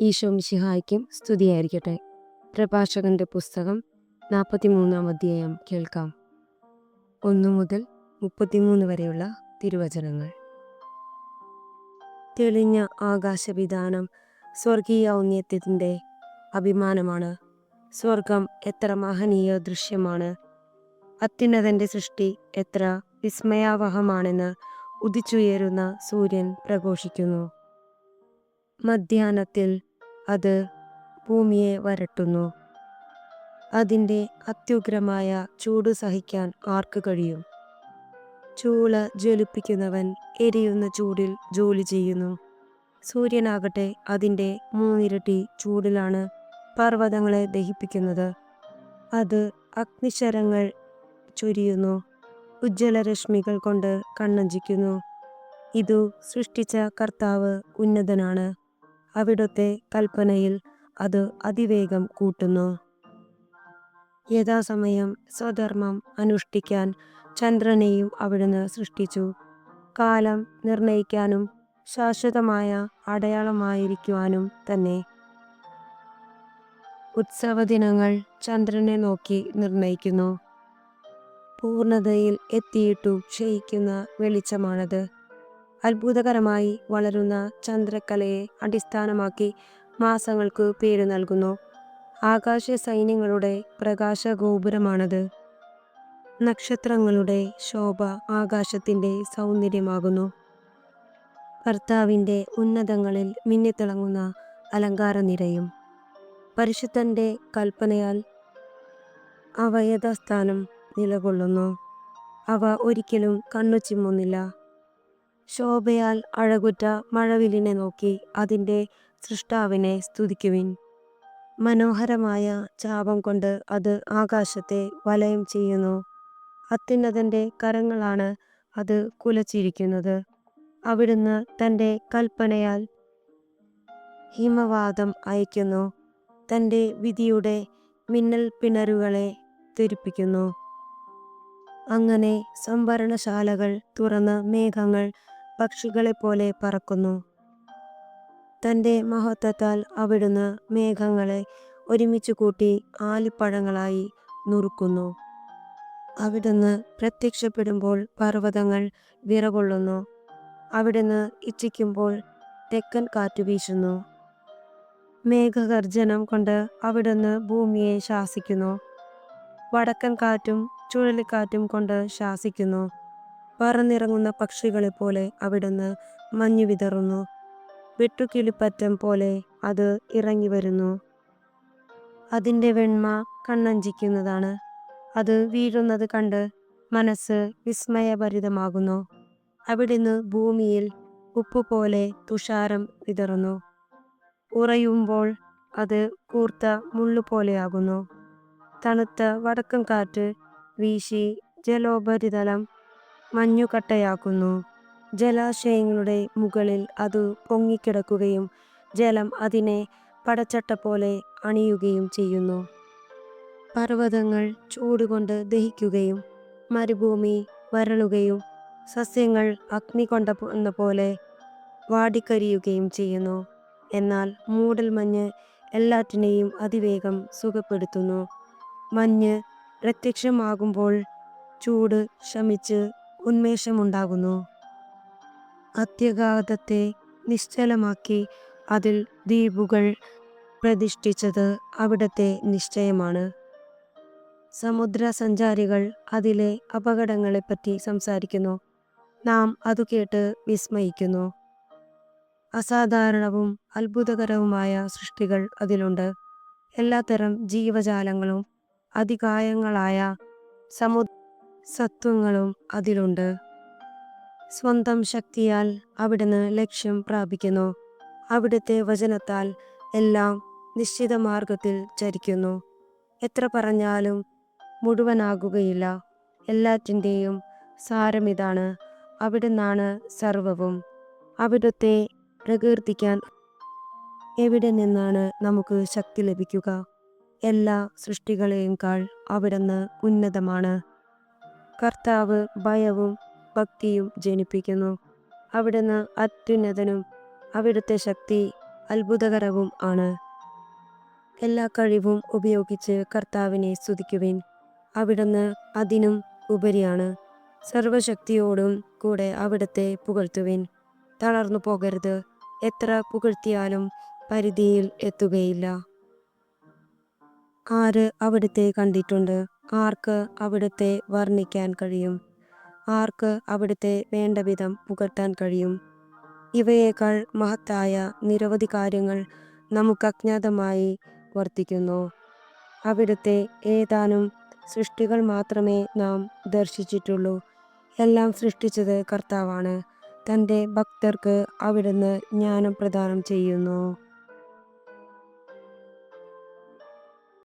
ഈശോ മിശിഹായ്ക്കും സ്തുതിയായിരിക്കട്ടെ. പ്രഭാഷകന്റെ പുസ്തകം 43-ാം അധ്യായം കേൾക്കാം. 1 മുതൽ 33 വരെയുള്ള തിരുവചനങ്ങൾ. തെളിഞ്ഞ ആകാശവിധാനം സ്വർഗീയ ഔന്നത്യത്തിൻ്റെ അഭിമാനമാണ്. സ്വർഗം എത്ര മഹനീയ ദൃശ്യമാണ്! അത്യുന്നതൻ്റെ സൃഷ്ടി എത്ര വിസ്മയാവഹമാണെന്ന് ഉദിച്ചുയരുന്ന സൂര്യൻ പ്രഘോഷിക്കുന്നു. മധ്യാഹ്നത്തിൽ അത് ഭൂമിയെ വരട്ടുന്നു. അതിൻ്റെ അത്യുഗ്രമായ ചൂട് സഹിക്കാൻ ആർക്ക് കഴിയും? ചൂള ജ്വലിപ്പിക്കുന്നവൻ എരിയുന്ന ചൂടിൽ ജോലി ചെയ്യുന്നു. സൂര്യനാകട്ടെ അതിൻ്റെ 3 ഇരട്ടി ചൂടിലാണ് പർവ്വതങ്ങളെ ദഹിപ്പിക്കുന്നത്. അത് അഗ്നിശരങ്ങൾ ചൊരിയുന്നു, ഉജ്ജ്വലരശ്മികൾ കൊണ്ട് കണ്ണഞ്ചിക്കുന്നു. ഇതു സൃഷ്ടിച്ച കർത്താവ് ഉന്നതനാണ്. അവിടുത്തെ കൽപ്പനയിൽ അത് അതിവേഗം കൂട്ടുന്നു. യഥാസമയം സ്വധർമ്മം അനുഷ്ഠിക്കാൻ ചന്ദ്രനെയും അവിടുന്ന് സൃഷ്ടിച്ചു. കാലം നിർണയിക്കാനും ശാശ്വതമായ അടയാളമായിരിക്കുവാനും തന്നെ. ഉത്സവദിനങ്ങൾ ചന്ദ്രനെ നോക്കി നിർണയിക്കുന്നു. പൂർണ്ണതയിൽ എത്തിയിട്ടു ക്ഷയിക്കുന്ന വെളിച്ചമാണത്. അത്ഭുതകരമായി വളരുന്ന ചന്ദ്രക്കലയെ അടിസ്ഥാനമാക്കി മാസങ്ങൾക്ക് പേര് നൽകുന്നു. ആകാശ സൈന്യങ്ങളുടെ പ്രകാശഗോപുരമാണത്. നക്ഷത്രങ്ങളുടെ ശോഭ ആകാശത്തിൻ്റെ സൗന്ദര്യമാകുന്നു. കർത്താവിൻ്റെ ഉന്നതങ്ങളിൽ മിന്നിത്തിളങ്ങുന്ന അലങ്കാരനിരയും. പരിശുദ്ധൻ്റെ കൽപ്പനയാൽ അവ യഥാസ്ഥാനം നിലകൊള്ളുന്നു. അവ ഒരിക്കലും കണ്ണു ചിമ്മുന്നില്ല. ശോഭയാൽ അഴകുറ്റ മഴവില്ലിനെ നോക്കി അതിൻ്റെ സൃഷ്ടാവിനെ സ്തുതിക്കുവിൻ. മനോഹരമായ ചാപം കൊണ്ട് അത് ആകാശത്തെ വലയം ചെയ്യുന്നു. അത്യുന്നതൻ്റെ കരങ്ങളാണ് അത് കുലച്ചിരിക്കുന്നത്. അവിടുന്ന് തൻ്റെ കൽപ്പനയാൽ ഹിമവാതം അയക്കുന്നു. തൻ്റെ വിധിയുടെ മിന്നൽ പിണരുകളെ തെറിപ്പിക്കുന്നു. അങ്ങനെ സംഭരണശാലകൾ തുറന്ന് മേഘങ്ങൾ പക്ഷികളെപ്പോലെ പറക്കുന്നു. തൻ്റെ മഹത്വത്താൽ അവിടുന്ന് മേഘങ്ങളെ ഒരുമിച്ച് കൂട്ടി ആലിപ്പഴങ്ങളായി നുറുക്കുന്നു. അവിടുന്ന് പ്രത്യക്ഷപ്പെടുമ്പോൾ പർവ്വതങ്ങൾ വിറകൊള്ളുന്നു. അവിടുന്ന് ഇച്ഛിക്കുമ്പോൾ തെക്കൻ കാറ്റ് വീശുന്നു. മേഘഗർജനം കൊണ്ട് അവിടുന്ന് ഭൂമിയെ ശാസിക്കുന്നു. വടക്കൻ കാറ്റും ചുഴലിക്കാറ്റും കൊണ്ട് ശാസിക്കുന്നു. പറന്നിറങ്ങുന്ന പക്ഷികളെപ്പോലെ അവിടുന്ന് മഞ്ഞു വിതറുന്നു. വെട്ടുക്കിളിപ്പറ്റം പോലെ അത് ഇറങ്ങി വരുന്നു. അതിൻ്റെ വെണ്മ കണ്ണഞ്ചിക്കുന്നതാണ്. അത് വീഴുന്നത് കണ്ട് മനസ്സ് വിസ്മയഭരിതമാകുന്നു. അവിടുന്ന് ഭൂമിയിൽ ഉപ്പുപോലെ തുഷാരം വിതറുന്നു. ഉറയുമ്പോൾ അത് കൂർത്ത മുള്ളുപോലെയാകുന്നു. തണുത്ത വടക്കൻ കാറ്റ് വീശി ജലോപരിതലം മഞ്ഞുകട്ടയാക്കുന്നു. ജലാശയങ്ങളുടെ മുകളിൽ അത് പൊങ്ങിക്കിടക്കുകയും ജലം അതിനെ പടച്ചട്ട പോലെ അണിയുകയും ചെയ്യുന്നു. പർവ്വതങ്ങൾ ചൂടുകൊണ്ട് ദഹിക്കുകയും മരുഭൂമി വരളുകയും സസ്യങ്ങൾ അഗ്നി കൊണ്ടെന്ന പോലെ വാടിക്കരിയുകയും ചെയ്യുന്നു. എന്നാൽ മൂടൽമഞ്ഞ് എല്ലാറ്റിനെയും അതിവേഗം സുഖപ്പെടുത്തുന്നു. മഞ്ഞ് പ്രത്യക്ഷമാകുമ്പോൾ ചൂട് ശമിച്ച് ഉന്മേഷമുണ്ടാകുന്നു. അത്യഗാധത്തെ നിശ്ചലമാക്കി അതിൽ ദ്വീപുകൾ പ്രതിഷ്ഠിച്ചത് അവിടുത്തെ നിശ്ചയമാണ്. സമുദ്രസഞ്ചാരികൾ അതിലെ അപകടങ്ങളെപ്പറ്റി സംസാരിക്കുന്നു. നാം അതു കേട്ട് വിസ്മയിക്കുന്നു. അസാധാരണവും അത്ഭുതകരവുമായ സൃഷ്ടികൾ അതിലുണ്ട്. എല്ലാത്തരം ജീവജാലങ്ങളും അതികായങ്ങളായ സത്വങ്ങളും അതിലുണ്ട്. സ്വന്തം ശക്തിയാൽ അവിടുന്ന് ലക്ഷ്യം പ്രാപിക്കുന്നു. അവിടുത്തെ വചനത്താൽ എല്ലാം നിശ്ചിത മാർഗത്തിൽ ചരിക്കുന്നു. എത്ര പറഞ്ഞാലും മുഴുവനാകുകയില്ല. എല്ലാറ്റിൻ്റെയും സാരമിതാണ്. അവിടുന്നാണ് സർവവും. അവിടുത്തെ പ്രകീർത്തിക്കാൻ എവിടെ നിന്നാണ് നമുക്ക് ശക്തി ലഭിക്കുക? എല്ലാ സൃഷ്ടികളെയുംക്കാൾ അവിടുന്ന് ഉന്നതമാണ്. കർത്താവ് ഭയവും ഭക്തിയും ജനിപ്പിക്കുന്നു. അവിടുന്ന് അത്യുന്നതനും അവിടുത്തെ ശക്തി അത്ഭുതകരവും ആണ്. എല്ലാ കഴിവും ഉപയോഗിച്ച് കർത്താവിനെ സ്തുതിക്കുവിൻ. അവിടുന്ന് അതിനും ഉപരിയാണ്. സർവശക്തിയോടും കൂടെ അവിടുത്തെ പുകഴ്ത്തുവിൻ. തളർന്നു പോകരുത്. എത്ര പുകഴ്ത്തിയാലും പരിധിയിൽ എത്തുകയില്ല. ആര് അവിടുത്തെ കണ്ടിട്ടുണ്ട്? ആർക്ക് അവിടുത്തെ വർണ്ണിക്കാൻ കഴിയും? ആർക്ക് അവിടുത്തെ വേണ്ടവിധം പുകഴ്ത്താൻ കഴിയും? ഇവയേക്കാൾ മഹത്തായ നിരവധി കാര്യങ്ങൾ നമുക്കജ്ഞാതമായി വർത്തിക്കുന്നു. അവിടുത്തെ ഏതാനും സൃഷ്ടികൾ മാത്രമേ നാം ദർശിച്ചിട്ടുള്ളൂ. എല്ലാം സൃഷ്ടിച്ചത് കർത്താവാണ്. തൻ്റെ ഭക്തർക്ക് അവിടുന്ന് ജ്ഞാനം പ്രദാനം ചെയ്യുന്നു.